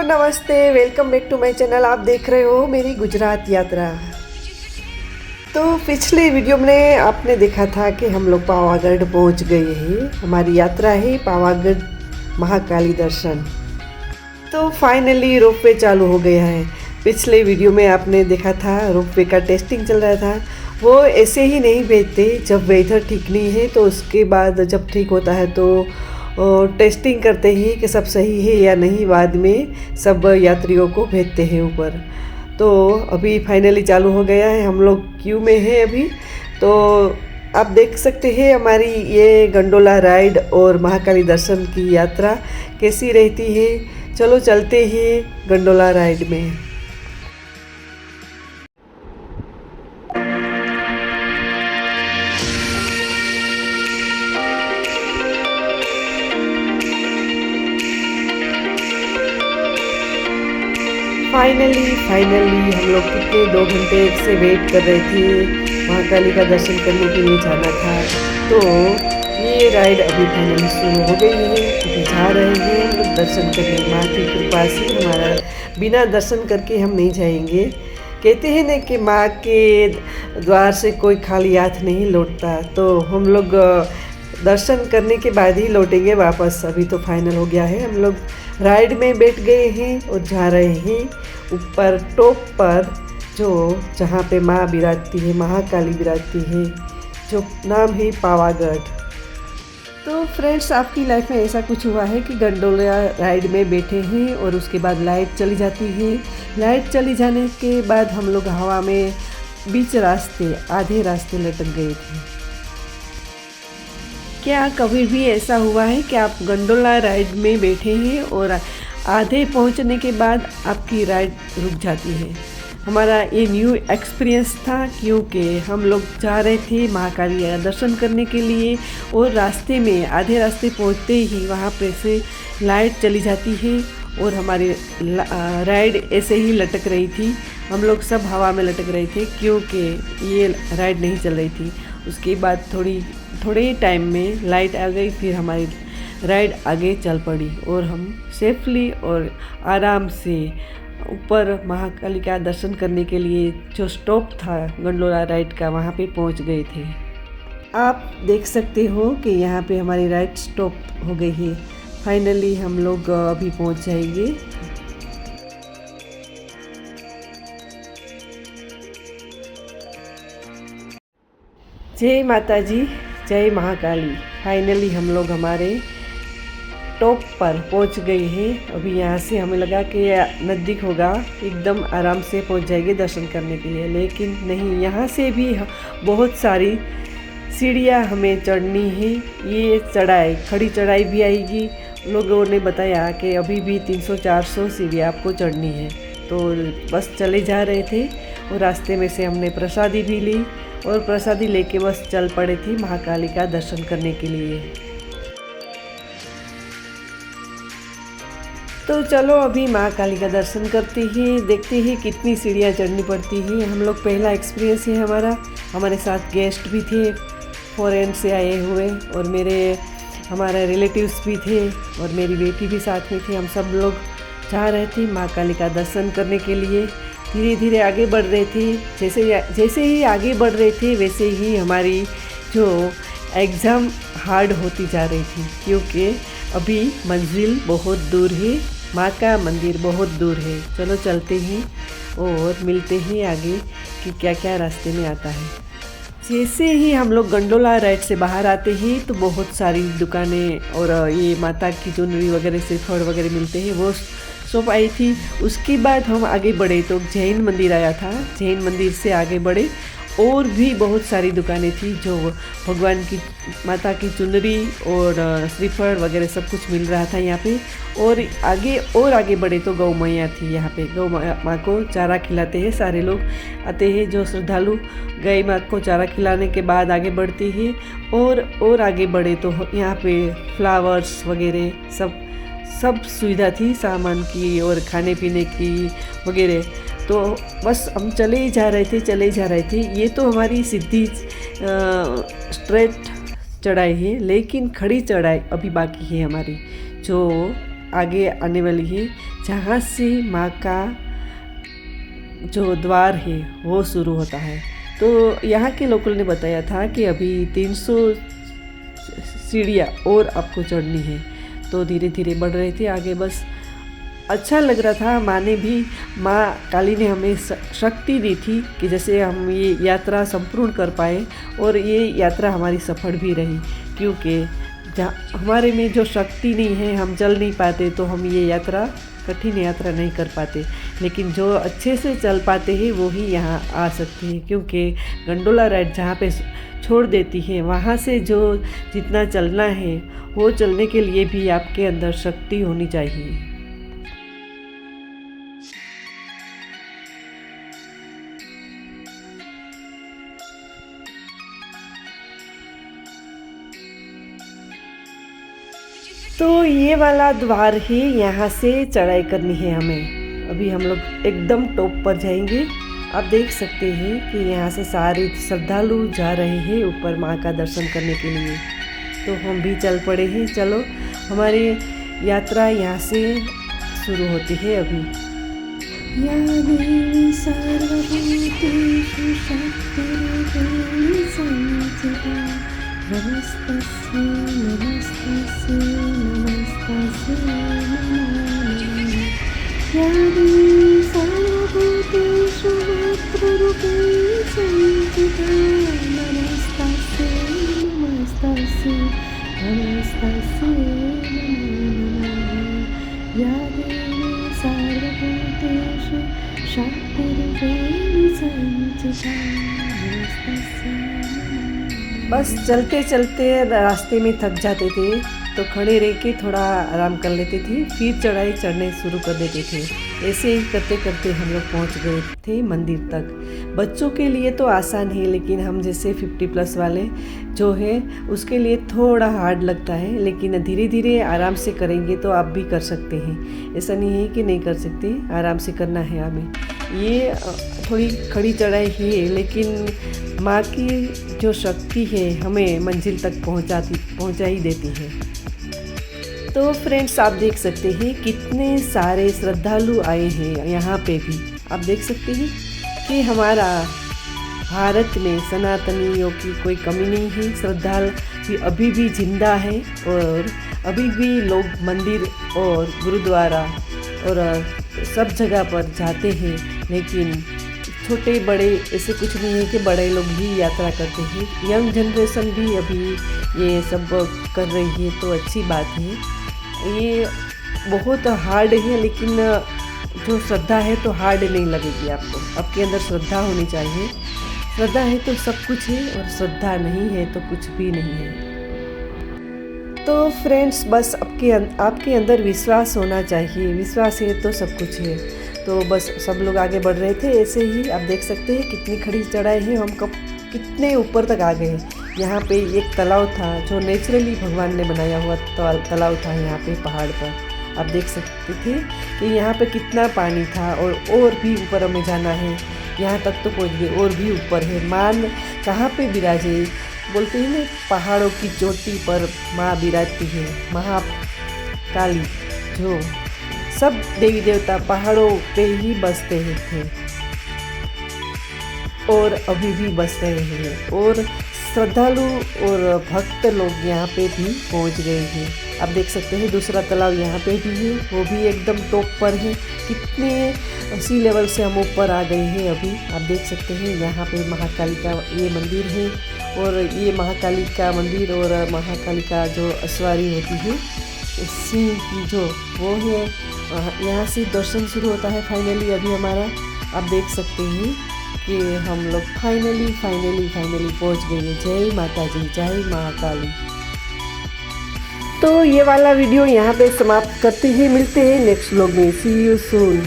नमस्ते, welcome back to my channel. आप देख रहे हो मेरी गुजरात यात्रा। तो पिछले वीडियो में आपने देखा था कि हम लोग पावागढ़ पहुंच गए हैं। हमारी यात्रा है पावागढ़ महाकाली दर्शन। तो फाइनली रोपवे चालू हो गया है। पिछले वीडियो में आपने देखा था रोपवे का टेस्टिंग चल रहा था। वो ऐसे ही नहीं भेजते, जब वेदर ठीक नहीं है तो उसके बाद जब ठीक होता है तो टेस्टिंग करते ही कि सब सही है या नहीं, बाद में सब यात्रियों को भेजते हैं ऊपर। तो अभी फाइनली चालू हो गया है, हम लोग क्यू में हैं अभी। तो आप देख सकते हैं हमारी ये गंडोला राइड और महाकाली दर्शन की यात्रा कैसी रहती है। चलो चलते हैं गंडोला राइड में। फाइनली हम लोग कितने 2 घंटे से वेट कर रहे थे, महाकाली का दर्शन करने के लिए जाना था। तो ये राइड अभी फाइनली शुरू हो गई है। अभी जा रहे हैं हम लोग दर्शन करने। माँ की कृपा से हमारा बिना दर्शन करके हम नहीं जाएंगे। कहते हैं ना कि माँ के द्वार से कोई खाली हाथ नहीं लौटता। तो हम लोग दर्शन करने के बाद ही लौटेंगे वापस। अभी तो फाइनल हो गया है, हम लोग राइड में बैठ गए हैं और जा रहे हैं ऊपर टॉप पर, जो जहाँ पे माँ विराजती है, महाकाली विराजती है, जो नाम है पावागढ़। तो फ्रेंड्स, आपकी लाइफ में ऐसा कुछ हुआ है कि गंडोला राइड में बैठे हैं और उसके बाद लाइट चली जाती है। लाइट चली जाने के बाद हम लोग हवा में बीच रास्ते, आधे रास्ते लटक गए थे। क्या कभी भी ऐसा हुआ है कि आप गंडोला राइड में बैठे हैं और आधे पहुंचने के बाद आपकी राइड रुक जाती है? हमारा ये न्यू एक्सपीरियंस था, क्योंकि हम लोग जा रहे थे महाकाली का दर्शन करने के लिए और रास्ते में आधे रास्ते पहुंचते ही वहाँ पे से लाइट चली जाती है और हमारी राइड ऐसे ही लटक रही थी। हम लोग सब हवा में लटक रहे थे क्योंकि ये राइड नहीं चल रही थी। उसके बाद थोड़े टाइम में लाइट आ गई, फिर हमारी राइड आगे चल पड़ी और हम सेफली और आराम से ऊपर महाकाली का दर्शन करने के लिए जो स्टॉप था गंडोला राइड का, वहाँ पे पहुँच गए थे। आप देख सकते हो कि यहाँ पे हमारी राइड स्टॉप हो गई है। फाइनली हम लोग अभी पहुँच जाएंगे। जय माता जी, जय महाकाली। फाइनली हम लोग हमारे टॉप पर पहुंच गए हैं। अभी यहाँ से हमें लगा कि नज़दीक होगा, एकदम आराम से पहुंच जाएंगे दर्शन करने के लिए, लेकिन नहीं, यहाँ से भी बहुत सारी सीढ़ियाँ हमें चढ़नी है। ये चढ़ाई, खड़ी चढ़ाई भी आएगी। लोगों ने बताया कि अभी भी 300-400 सीढ़ियाँ आपको चढ़नी है। तो बस चले जा रहे थे और रास्ते में से हमने प्रसादी भी ली और प्रसादी लेके बस चल पड़े थे महाकाली का दर्शन करने के लिए। तो चलो अभी महाकाली का दर्शन करते हैं, देखते हैं कितनी सीढ़ियाँ चढ़नी पड़ती हैं। हम लोग पहला एक्सपीरियंस है हमारा। हमारे साथ गेस्ट भी थे, फॉरेन से आए हुए, और हमारे रिलेटिव्स भी थे और मेरी बेटी भी साथ में थी। हम सब लोग जा रहे थे महाकाली का दर्शन करने के लिए। धीरे धीरे आगे बढ़ रहे थे। जैसे ही आगे बढ़ रहे थे वैसे ही हमारी जो एग्ज़ाम हार्ड होती जा रही थी, क्योंकि अभी मंजिल बहुत दूर है, माँ का मंदिर बहुत दूर है। चलो चलते हैं और मिलते हैं आगे कि क्या क्या रास्ते में आता है। जैसे ही हम लोग गंडोला राइड से बाहर आते हैं तो बहुत सारी दुकानें और ये माता की चुनरी वगैरह से फल वगैरह मिलते हैं, वो शॉप आई थी। उसके बाद हम आगे बढ़े तो जैन मंदिर आया था। जैन मंदिर से आगे बढ़े और भी बहुत सारी दुकानें थी, जो भगवान की, माता की चुनरी और श्रीफल वगैरह सब कुछ मिल रहा था यहाँ पे। और आगे बढ़े तो गौ मैया थी। यहाँ पे गौ माँ को चारा खिलाते हैं, सारे लोग आते हैं जो श्रद्धालु गाय माँ को चारा खिलाने के बाद आगे बढ़ते हैं। और आगे बढ़े तो यहाँ पे फ्लावर्स वगैरह सब सुविधा थी, सामान की और खाने पीने की वगैरह। तो बस हम चले ही जा रहे थे। ये तो हमारी सीधी स्ट्रेट चढ़ाई है, लेकिन खड़ी चढ़ाई अभी बाकी है हमारी, जो आगे आने वाली है। जहाँ से माँ का जो द्वार है वो शुरू होता है। तो यहाँ के लोकल ने बताया था कि अभी 300 सीढ़ियाँ और आपको चढ़नी है। तो धीरे धीरे बढ़ रहे थे आगे। बस अच्छा लग रहा था। माँ काली ने हमें शक्ति दी थी कि जैसे हम ये यात्रा संपूर्ण कर पाए, और ये यात्रा हमारी सफल भी रही, क्योंकि हमारे में जो शक्ति नहीं है, हम चल नहीं पाते, तो हम ये कठिन यात्रा नहीं कर पाते। लेकिन जो अच्छे से चल पाते हैं वो ही यहाँ आ सकते हैं, क्योंकि गंडोला राइड जहाँ पे छोड़ देती है, वहाँ से जो जितना चलना है वो चलने के लिए भी आपके अंदर शक्ति होनी चाहिए। तो ये वाला द्वार ही यहाँ से चढ़ाई करनी है हमें। अभी हम लोग एकदम टॉप पर जाएंगे। आप देख सकते हैं कि यहाँ से सारे श्रद्धालु जा रहे हैं ऊपर माँ का दर्शन करने के लिए। तो हम भी चल पड़े हैं। चलो, हमारी यात्रा यहाँ से शुरू होती है अभी। या देवी सर्वभूतेषु शक्तिरूपेण संस्थिता नमस्तस्यै नमस्तस्यै नमस्तस्यै नमो नमः। या देवी सर्वभूतेषु मातृरूपेण संस्थिता नमस्तस्यै नमस्तस्यै नमस्तस्यै नमो नमः। या देवी सर्वभूतेषु शक्तिरूपेण संस्थिता नमस्तस्यै। बस चलते चलते रास्ते में थक जाते थे तो खड़े रह के थोड़ा आराम कर लेते थे, फिर चढ़ाई चढ़ने शुरू कर देते थे। ऐसे ही करते करते हम लोग पहुंच गए थे मंदिर तक। बच्चों के लिए तो आसान है, लेकिन हम जैसे 50+ वाले जो है उसके लिए थोड़ा हार्ड लगता है। लेकिन धीरे धीरे आराम से करेंगे तो आप भी कर सकते हैं। ऐसा नहीं है कि नहीं कर सकते, आराम से करना है हमें। ये थोड़ी खड़ी चढ़ाई है, लेकिन माँ की जो शक्ति है हमें मंजिल तक पहुँचा ही देती है। तो फ्रेंड्स, आप देख सकते हैं कितने सारे श्रद्धालु आए हैं यहाँ पे भी। आप देख सकते हैं कि हमारा भारत में सनातनियों की कोई कमी नहीं है। श्रद्धालु भी अभी भी जिंदा है, और अभी भी लोग मंदिर और गुरुद्वारा और सब जगह पर जाते हैं। लेकिन छोटे बड़े ऐसे कुछ नहीं है कि बड़े लोग ही यात्रा करते हैं। यंग जनरेशन भी अभी ये सब कर रही है, तो अच्छी बात है। ये बहुत हार्ड है, लेकिन जो श्रद्धा है तो हार्ड नहीं लगेगी आपको। आपके अंदर श्रद्धा होनी चाहिए। श्रद्धा है तो सब कुछ है, और श्रद्धा नहीं है तो कुछ भी नहीं है। तो फ्रेंड्स, बस आपके अंदर विश्वास होना चाहिए। विश्वास है तो सब कुछ है। तो बस सब लोग आगे बढ़ रहे थे ऐसे ही। आप देख सकते हैं कितनी खड़ी चढ़ाई है। हम कब कितने ऊपर तक आ गए। यहाँ पे एक तालाब था जो नेचुरली भगवान ने बनाया हुआ तालाब था यहाँ पे पहाड़ पर। आप देख सकते थे कि यहाँ पे कितना पानी था, और भी ऊपर हमें जाना है। यहाँ तक तो पहुँच गए, और भी ऊपर है। मान कहाँ पे विराजे, बोलते हैं ना, पहाड़ों की चोटी पर माँ विराजती है, महाकाली। जो सब देवी देवता पहाड़ों पे ही बसते थे, और अभी भी बस रहे हैं। और श्रद्धालु और भक्त लोग यहाँ पे भी पहुँच गए हैं। आप देख सकते हैं दूसरा तालाब यहाँ पे भी है, वो भी एकदम टॉप पर है। कितने सी लेवल से हम ऊपर आ गए हैं अभी। आप देख सकते हैं यहाँ पे महाकाली का ये मंदिर है, और ये महाकाली का मंदिर और महाकाली का जो सवारी होती है सिंह की जो, वो है। यहाँ से दर्शन शुरू होता है फाइनली अभी हमारा। आप देख सकते हैं कि हम लोग फाइनली पहुँच गए। जय माता जी, जय महाकाली। तो ये वाला वीडियो यहाँ पे समाप्त करते हैं। मिलते हैं नेक्स्ट व्लॉग में। सी यू सून।